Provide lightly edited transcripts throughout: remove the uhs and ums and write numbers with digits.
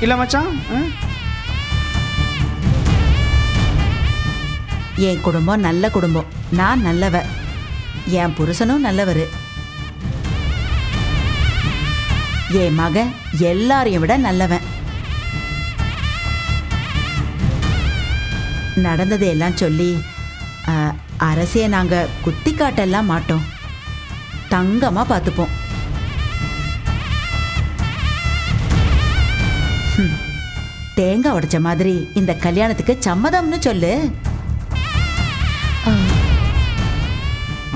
இல்லை மச்சான்? என் குடும்பம் நல்ல குடும்பம், நான் நல்லவ, என் புருஷனும் நல்லவர், என் மகன் எல்லாரையும் விட நல்லவன். நடந்ததையெல்லாம் சொல்லி அரசியை நாங்க குத்தி காட்டெல்லாம் மாட்டோம், தங்கமா பார்த்துப்போம். தேங்காய் உடைச்ச மாதிரி இந்த கல்யாணத்துக்கு சம்மதம்னு சொல்லு.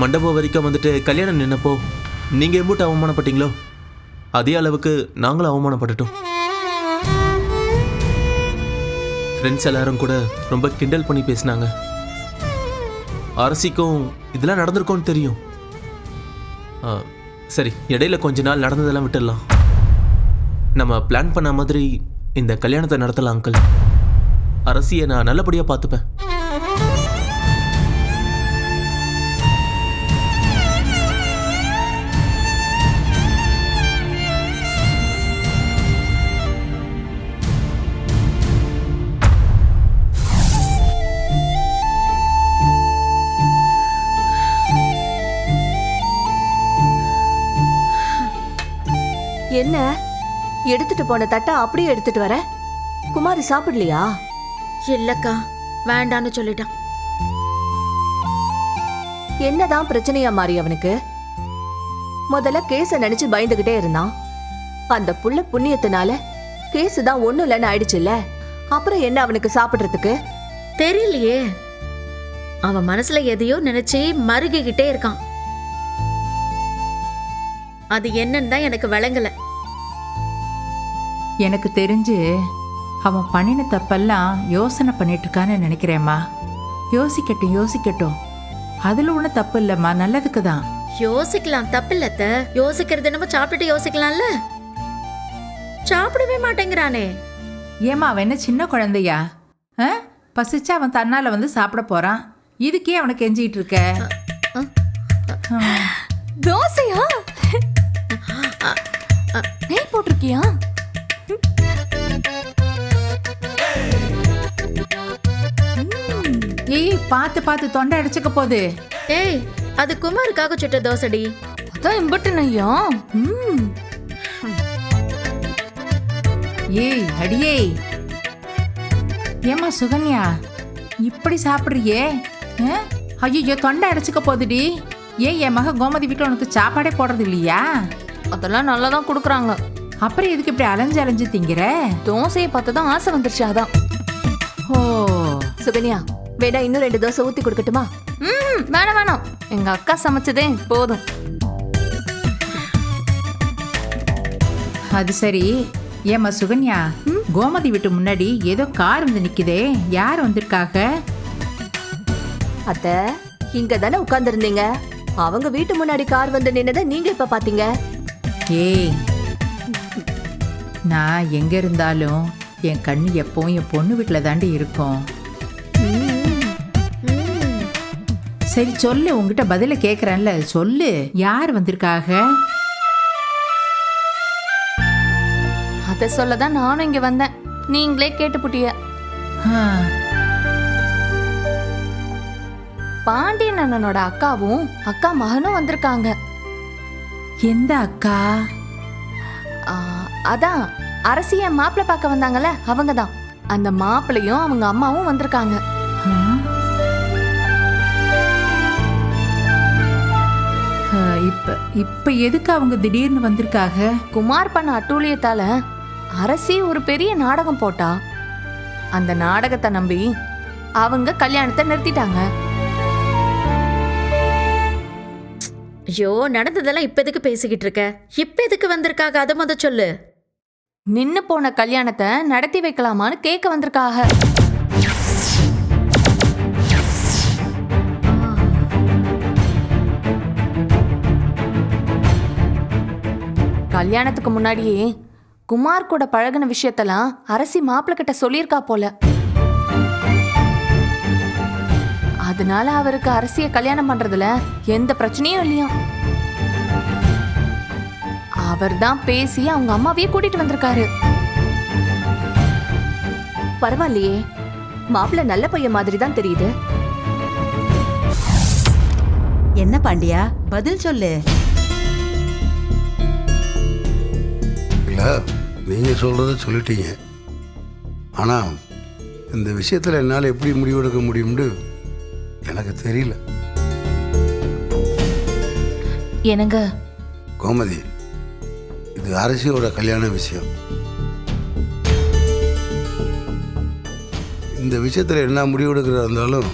மண்டபம் வரைக்கும் வந்துட்டு கல்யாணம் நின்னப்போ நீங்க எம்பூட்டு அவமானப்பட்டீங்களோ அதே அளவுக்கு நாங்களும் அவமானப்பட்டுட்டோம். ஃப்ரெண்ட்ஸ் எல்லாரும் கூட ரொம்ப கிண்டல் பண்ணி பேசினாங்க. அரசிக்கும் இதெல்லாம் நடந்திருக்கும்னு தெரியும். சரி, இடையில கொஞ்ச நாள் நடந்ததெல்லாம் விட்டுடலாம். நம்ம பிளான் பண்ண மாதிரி இந்த கல்யாணத்தை நடத்தலாம் அங்கிள். அரசியை நான் நல்லபடியாக பார்த்துப்பேன். என்ன எடுத்துட்டு போன தட்டை அப்படியே எடுத்துட்டு வர? குமாரி சாப்பிடலையா? இல்லக்கா, வேண்டான்னு சொல்லிட்டான். என்னதான் பிரச்சனையா மாறி அவனுக்கு? முதல்ல கேஸ நினைச்சு பயந்துகிட்டே இருந்தான். அந்த புள்ள புண்ணியத்தினால கேஸ் தான் ஒண்ணும் இல்லைன்னு ஆயிடுச்சுல்ல, அப்புறம் என்ன அவனுக்கு சாப்பிடுறதுக்கு? தெரியலையே, அவன் மனசுல எதையோ நினைச்சு மருகிக்கிட்டே இருக்கான். அது என்னன்னு தான் எனக்கு விளங்கல. எனக்கு தெரிஞ்சு அவன் பண்ணின தப்பெல்லாம் யோசனை பண்ணிட்டு இருக்கான்னு நினைக்கிறேம்மா. யோசிக்கட்டும் யோசிக்கட்டும், அதுல ஒன்றும் தப்பு இல்லைம்மா, நல்லதுக்கு தான். யோசிக்கலாம், தப்பு இல்லத்த. யோசிக்கிறது என்னமோ சாப்பிட்டுட்டு யோசிக்கலாம்ல. சாப்பிடவே மாட்டேங்கிறானே. ஏமா அவன் என்ன சின்ன குழந்தையா? பசிச்சா அவன் தன்னால வந்து சாப்பிட போறான், இதுக்கே அவனை கெஞ்சிட்டு இருக்க? தோசையா? நெய் போட்டிருக்கியா? ஏய், பார்த்து பார்த்து தொண்டை அடிச்சுக்க போகுது. ஏய், அது குமாருக்காக சுட்ட தோசடி. அதான் இம்பட்டு நெய்யா? ஏய் அடியே, ஏமா சுகன்யா இப்படி சாப்பிட்றியே? ஐயோ, தொண்டை அடைச்சிக்க போகுதுடி. ஏன் என் மக கோமதி வீட்டில் உனக்கு சாப்பாடே போடுறது இல்லையா? அதெல்லாம் நல்லா தான் கொடுக்குறாங்க. அப்புறம் எதுக்கு இப்படி அலைஞ்சு அலைஞ்சு திங்கிற? தோசையை பார்த்து தான் ஆசை வந்துருச்சு, அதான். ஓ சுகன்யா, வேணா இன்னும் 2 தோசை ஊத்தி கொடுக்கட்டுமா? வேணாம் வேணாம், எங்க அக்கா சமைச்சதே போதும். அது சரி. ஏமா சுகன்யா, கோமதி வீட்டு முன்னாடி ஏதோ கார் வந்து நிக்குதே, யார் வந்திருக்காங்க? அத்தை, இங்க தானே உட்கார்ந்து இருந்தீங்க. அவங்க வீட்டு முன்னாடி கார் வந்து நின்னதை நீங்க இப்ப பாத்தீங்க. ஏய், நான் எங்க இருந்தாலும் என் கண்ணு எப்பவும் என் பொண்ணு வீட்டுல தாண்டி இருக்கும். சரி சொல்லு, உங்ககிட்ட பதில கேக்குறேன்ல, சொல்லு, யார் வந்திருக்காக? அத சொல்லதான் நானும் இங்க வந்தேன், நீங்களே கேட்டு புட்டிய. பாண்டியன் அண்ணனோட அக்காவும் அக்கா மகனும் வந்திருக்காங்க. எந்த அக்கா? அதான் அரசிய மாப்பிள்ளை பார்க்க வந்தாங்கல்ல, அவங்க தான். அந்த மாப்பிள்ளையும் அவங்க அம்மாவும் வந்திருக்காங்க. இப்ப எதுக்கு அவங்க திடீர்னு வந்திருக்காங்க? குமார் பண்ண அட்டூழியத்தால அரசி ஒரு பெரிய நாடகம் போட்டா. அந்த நாடகத்தை நம்பி அவங்க கல்யாணத்தை நிறுத்திட்டாங்க. ஐயோ, நடந்ததெல்லாம் இப்ப எதுக்கு பேசிக்கிட்டு இருக்க? இப்ப எதுக்கு வந்திருக்காக அதை முத சொல்லு. நின்னு போன கல்யாணத்தை நடத்தி வைக்கலாமான்னு கேட்க வந்திருக்காக. கல்யாணத்துக்கு முன்னாடியே குமார் கூட பழகின விஷயத்தெல்லாம் அரசி மாப்பிள்ளை கிட்ட சொல்லியிருக்கா போல. அதனால அவருக்கு அரசியை கல்யாணம் பண்றதுல எந்த பிரச்சனையும் இல்லையா. அவர் தான் பேசி அவங்க அம்மாவையே கூட்டிட்டு வந்திருக்காரு. பரவாயில்லையே, மாப்பிள்ளை நல்ல பையன் மாதிரி தான் தெரியுது. என்ன பாண்டியா, பதில் சொல்லு. இல்லை, நீங்கள் சொல்கிறத சொல்லிட்டீங்க. ஆனால் இந்த விஷயத்தில் என்னால் எப்படி முடிவெடுக்க முடியும்னு எனக்கு தெரியல. என்னங்க கோமதி, இது அரசியோட கல்யாண விஷயம். இந்த விஷயத்தில் என்ன முடிவெடுக்கிறதா இருந்தாலும்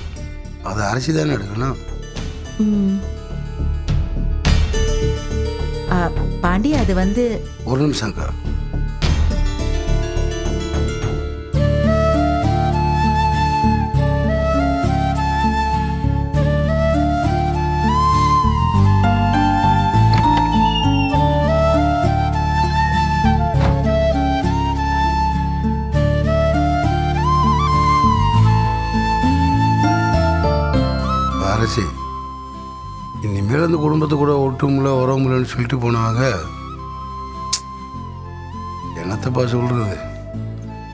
அதை அரசி தானே எடுக்கணும். பாண்டியா, அது வந்து ஒரு நிமிஷம்க்கா. அரசி, இனிமேல் அந்த குடும்பத்தை கூட ஒட்டுமில்ல உறவுமில்லன்னு சொல்லிட்டு போனவங்க என்னத்தப்பா சொல்கிறது,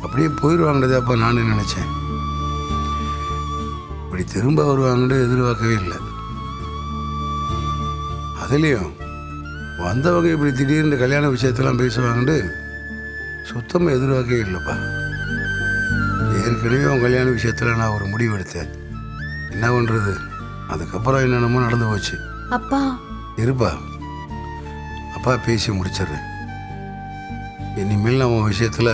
அப்படியே போயிடுவாங்கடதே. அப்போ நான் நினச்சேன், இப்படி திரும்ப வருவாங்கன்னு எதிர்பார்க்கவே இல்லை. அதுலேயும் வந்தவங்க இப்படி திடீர்னு கல்யாண விஷயத்தெல்லாம் பேசுவாங்கன்னு சுத்தமாக எதிர்பார்க்கவே இல்லைப்பா. ஏற்கனவே உன் கல்யாண விஷயத்தில் நான் ஒரு முடிவு எடுத்தேன். என்ன பண்ணுறது, அதுக்கப்புறம் என்னென்னமோ நடந்து போச்சு. அப்பா இருப்பா, அப்பா பேசி முடிச்சிடுறேன். இனிமேல் நான் உன் விஷயத்தில்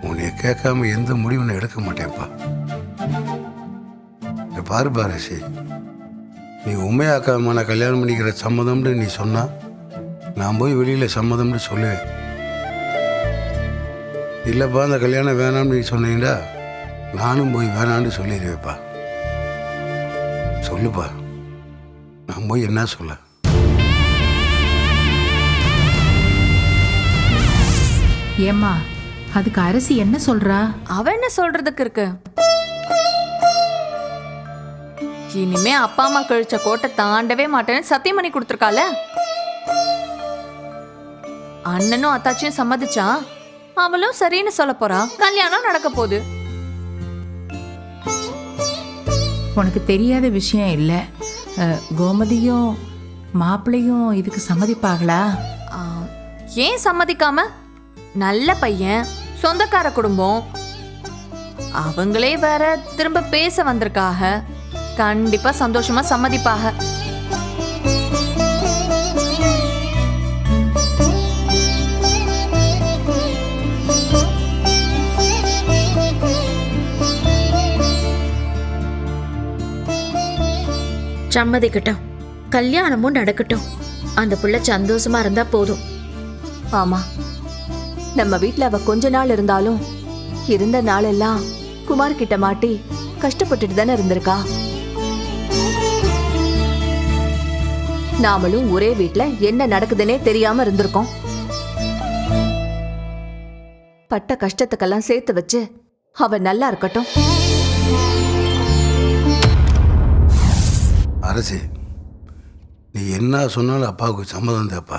உன்னைய கேட்காம எந்த முடிவும் நான் எடுக்க மாட்டேன்ப்பா. பாருப்பா ரசி, நீ உண்மையாக்காம நான் கல்யாணம் பண்ணிக்கிற சம்மதம்னு நீ சொன்னா நான் போய் வெளியில் சம்மதம்னு சொல்லுவேன். இல்லைப்பா, அந்த கல்யாணம் வேணாம்னு நீ சொன்னீங்கடா, நானும் போய் வேணான்னு சொல்லிடுவேப்பா. சொல்லுப்பா, நான் போய் என்ன சொல்ல? ஏம்மா, அதுக்கு அரசி என்ன சொல்றா? அவ என்ன சொல்றதுக்கு இருக்கு? இனிமே அப்பா அம்மா கழிச்ச கோட்டை தாண்டவே மாட்டேன்னு சத்தியம் பண்ணி கொடுத்துருக்கால. அண்ணனும் அத்தாச்சியும் சம்மதிச்சா அவளும் சரின்னு சொல்ல போறா. கல்யாணம் நடக்க போகுது. உனக்கு தெரியாத விஷயம் இல்லை. கோமதியும் மாப்பிள்ளையும் இதுக்கு சம்மதிப்பாங்களா? ஆ, ஏன் சம்மதிக்காம? நல்ல பையன், சொந்தக்கார குடும்பம், அவங்களே வேற திரும்ப பேச வந்திருக்காக. கண்டிப்பா சந்தோஷமா சம்மதிப்பாக. சம்மதிக்கட்டும், கல்யாணமும் நடக்கட்டும். அந்த புள்ள சந்தோஷமா இருந்தா போதும். ஆமா, நம்ம வீட்ல அவ கொஞ்ச நாள் இருந்தாலும் இருந்த நாளெல்லாம் குமார் கிட்ட மாட்டி கஷ்டப்பட்டுட்டு தானே இருந்திருக்கா. நாமளும் ஒரே வீட்ல என்ன நடக்குதுன்னே தெரியாம இருந்திருக்கோம். பட்ட கஷ்டத்துக்கெல்லாம் சேர்த்து வச்சு அவ நல்லா இருக்கட்டும். அரசி, நீ என்ன சொன்னாலும் அப்பாவுக்கு சம்மதம் தேப்பா.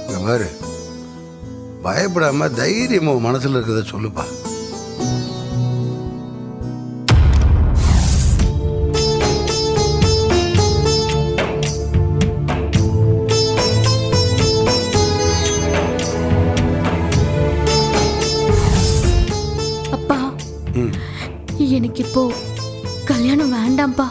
இங்க பாரு, பயப்படாம தைரியமா மனசுல இருக்கிறத சொல்லுப்பா. அப்பா, எனக்கு இப்போ கல்யாணம் வேண்டாம்ப்பா.